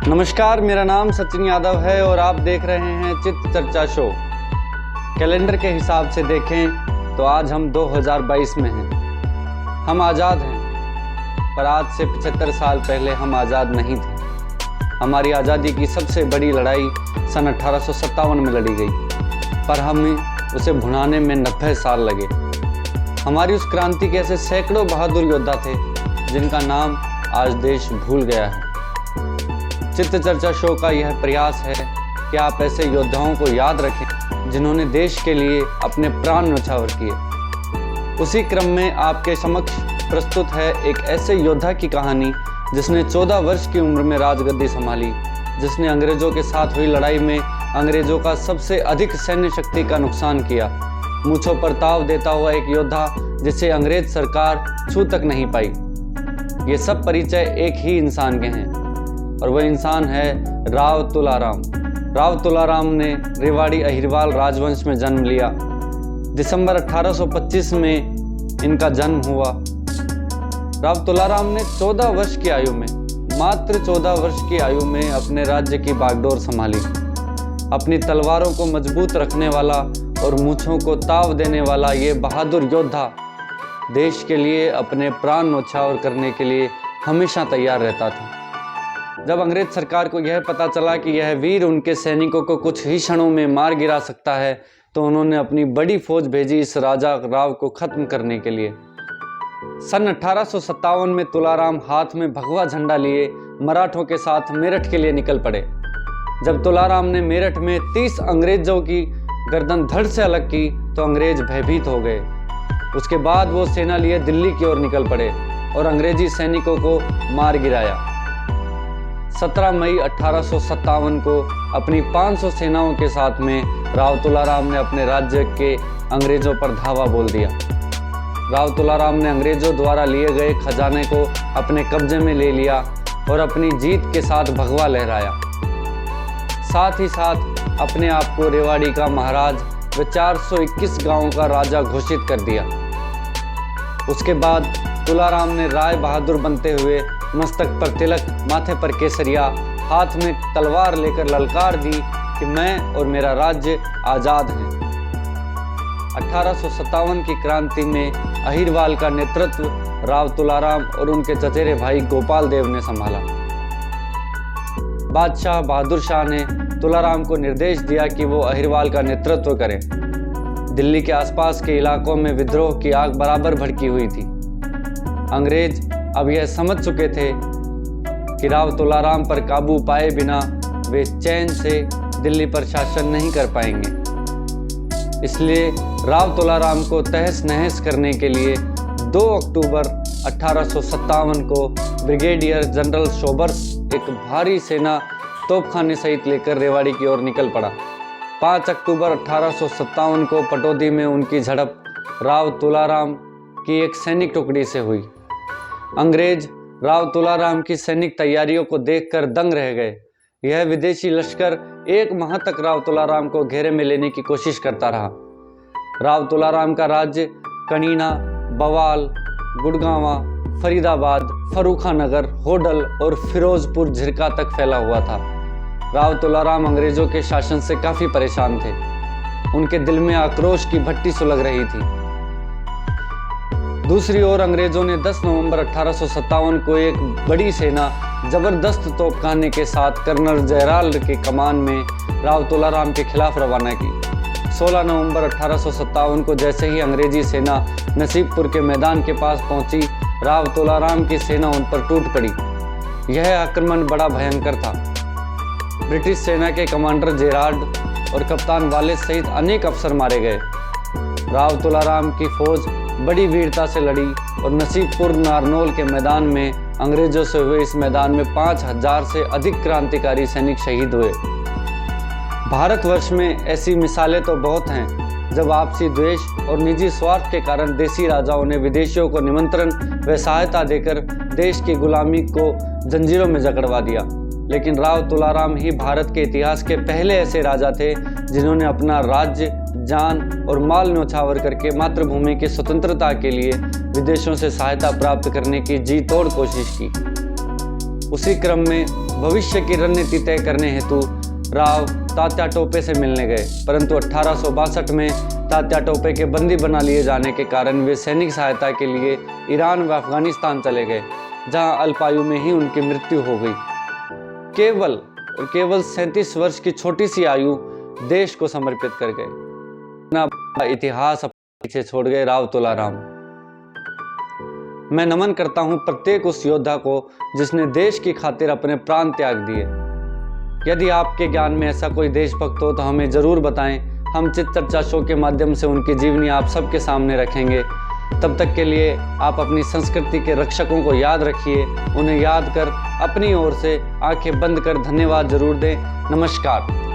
नमस्कार, मेरा नाम सचिन यादव है और आप देख रहे हैं चित्त चर्चा शो। कैलेंडर के हिसाब से देखें तो आज हम 2022 में हैं। हम आज़ाद हैं, पर आज से 75 साल पहले हम आज़ाद नहीं थे। हमारी आज़ादी की सबसे बड़ी लड़ाई सन 1857 में लड़ी गई, पर हमें उसे भुनाने में 90 साल लगे। हमारी उस क्रांति के ऐसे सैकड़ों बहादुर योद्धा थे जिनका नाम आज देश भूल गया है। चित्त चर्चा शो का यह प्रयास है कि आप ऐसे योद्धाओं को याद रखें जिन्होंने देश के लिए अपने प्राण न्यौछावर किए। उसी क्रम में आपके समक्ष प्रस्तुत है एक ऐसे योद्धा की कहानी जिसने 14 वर्ष की उम्र में राजगद्दी संभाली, जिसने अंग्रेजों के साथ हुई लड़ाई में अंग्रेजों का सबसे अधिक सैन्य शक्ति का नुकसान किया। मूंछों पर ताव देता हुआ एक योद्धा जिसे अंग्रेज सरकार छू तक नहीं पाई। ये सब परिचय एक ही इंसान के हैं और वह इंसान है राव तुलाराम। राव तुलाराम ने रेवाड़ी अहिरवाल राजवंश में जन्म लिया। दिसंबर 1825 में इनका जन्म हुआ। राव तुलाराम ने 14 वर्ष की आयु में, मात्र 14 वर्ष की आयु में अपने राज्य की बागडोर संभाली। अपनी तलवारों को मजबूत रखने वाला और मूंछों को ताव देने वाला ये बहादुर योद्धा देश के लिए अपने प्राण न्यौछावर करने के लिए हमेशा तैयार रहता था। जब अंग्रेज सरकार को यह पता चला कि यह वीर उनके सैनिकों को कुछ ही क्षणों में मार गिरा सकता है, तो उन्होंने अपनी बड़ी फौज भेजी इस राजा राव को खत्म करने के लिए। सन 1857 में तुलाराम हाथ में भगवा झंडा लिए मराठों के साथ मेरठ के लिए निकल पड़े। जब तुलाराम ने मेरठ में 30 अंग्रेजों की गर्दन धड़ से अलग की तो अंग्रेज भयभीत हो गए। उसके बाद वो सेना लिए दिल्ली की ओर निकल पड़े और अंग्रेजी सैनिकों को मार गिराया। 17 मई 1857 को अपनी 500 सेनाओं के साथ में राव तुलाराम ने अपने राज्य के अंग्रेजों पर धावा बोल दिया। राव तुलाराम ने अंग्रेजों द्वारा लिए गए खजाने को अपने कब्जे में ले लिया और अपनी जीत के साथ भगवा लहराया। साथ ही साथ अपने आप को रेवाड़ी का महाराज व 421 गांवों का राजा घोषित कर दिया। उसके बाद तुलाराम ने राय बहादुर बनते हुए मस्तक पर तिलक, माथे पर केसरिया, हाथ में तलवार लेकर ललकार दी कि मैं और मेरा राज्य आज़ाद हैं। 1857 की क्रांति में अहिरवाल का नेतृत्व राव तुलाराम और उनके चचेरे भाई गोपाल देव ने संभाला। बादशाह बहादुर शाह ने तुलाराम को निर्देश दिया कि वो अहिरवाल का नेतृत्व करें। दिल्ली के आसपास के इलाकों में विद्रोह की आग बराबर भड़की हुई थी। अंग्रेज अब यह समझ चुके थे कि राव तुलाराम पर काबू पाए बिना वे चैन से दिल्ली पर शासन नहीं कर पाएंगे। इसलिए राव तुलाराम को तहस नहस करने के लिए 2 अक्टूबर 1857 को ब्रिगेडियर जनरल शोबर्स एक भारी सेना तोपखाने सहित लेकर रेवाड़ी की ओर निकल पड़ा। 5 अक्टूबर 1857 को पटौदी में उनकी झड़प राव तुलाराम की एक सैनिक टुकड़ी से हुई। अंग्रेज राव तुलाराम की सैनिक तैयारियों को देखकर दंग रह गए। यह विदेशी लश्कर 1 माह तक राव तुलाराम को घेरे में लेने की कोशिश करता रहा। राव तुलाराम का राज्य कनीना, बवाल, गुड़गांवा, फरीदाबाद, फर्रुखानगर, होडल और फिरोजपुर झिरका तक फैला हुआ था। राव तुलाराम अंग्रेजों के शासन से काफ़ी परेशान थे। उनके दिल में आक्रोश की भट्टी सुलग रही थी। दूसरी ओर अंग्रेजों ने 10 नवंबर 1857 को एक बड़ी सेना जबरदस्त तोपखाने के साथ कर्नल जयराल के कमान में राव तुलाराम के खिलाफ रवाना की। 16 नवंबर 1857 को जैसे ही अंग्रेजी सेना नसीबपुर के मैदान के पास पहुंची, राव तुलाराम की सेना उन पर टूट पड़ी। यह आक्रमण बड़ा भयंकर था। ब्रिटिश सेना के कमांडर जेरार्ड और कप्तान वालेस सहित अनेक अफसर मारे गए। राव तुलाराम की फौज बड़ी वीरता से लड़ी और नसीबपुर नारनौल के मैदान में अंग्रेजों से हुए इस मैदान में 5000 से अधिक क्रांतिकारी सैनिक शहीद हुए। भारतवर्ष में ऐसी मिसालें तो बहुत हैं जब आपसी द्वेष और निजी स्वार्थ के कारण देसी राजाओं ने विदेशियों को निमंत्रण व सहायता देकर देश की गुलामी को जंजीरों में जकड़वा दिया। लेकिन राव तुलाराम ही भारत के इतिहास के पहले ऐसे राजा थे जिन्होंने अपना राज्य, जान और माल न्यौछावर करके मातृभूमि की स्वतंत्रता के लिए विदेशों से सहायता प्राप्त करने की जी तोड़ कोशिश की। उसी क्रम में भविष्य की रणनीति तय करने हेतु राव तात्या टोपे से मिलने गए, परंतु 1862 में तात्या टोपे के बंदी बना लिए जाने के कारण वे सैनिक सहायता के लिए ईरान व अफगानिस्तान चले गए, जहां अल्पायु में ही उनकी मृत्यु हो गई। केवल 37 वर्ष की छोटी सी आयु देश को समर्पित कर गए। अपना इतिहास पीछे छोड़ गए राव तुलाराम। मैं नमन करता हूं प्रत्येक उस योद्धा को जिसने देश की खातिर अपने प्राण त्याग दिए। यदि आपके ज्ञान में ऐसा कोई देशभक्त हो तो हमें जरूर बताएं। हम चित्त चर्चा शो के माध्यम से उनकी जीवनी आप सबके सामने रखेंगे। तब तक के लिए आप अपनी संस्कृति के रक्षकों को याद रखिए, उन्हें याद कर अपनी ओर से आंखें बंद कर धन्यवाद जरूर दें। नमस्कार।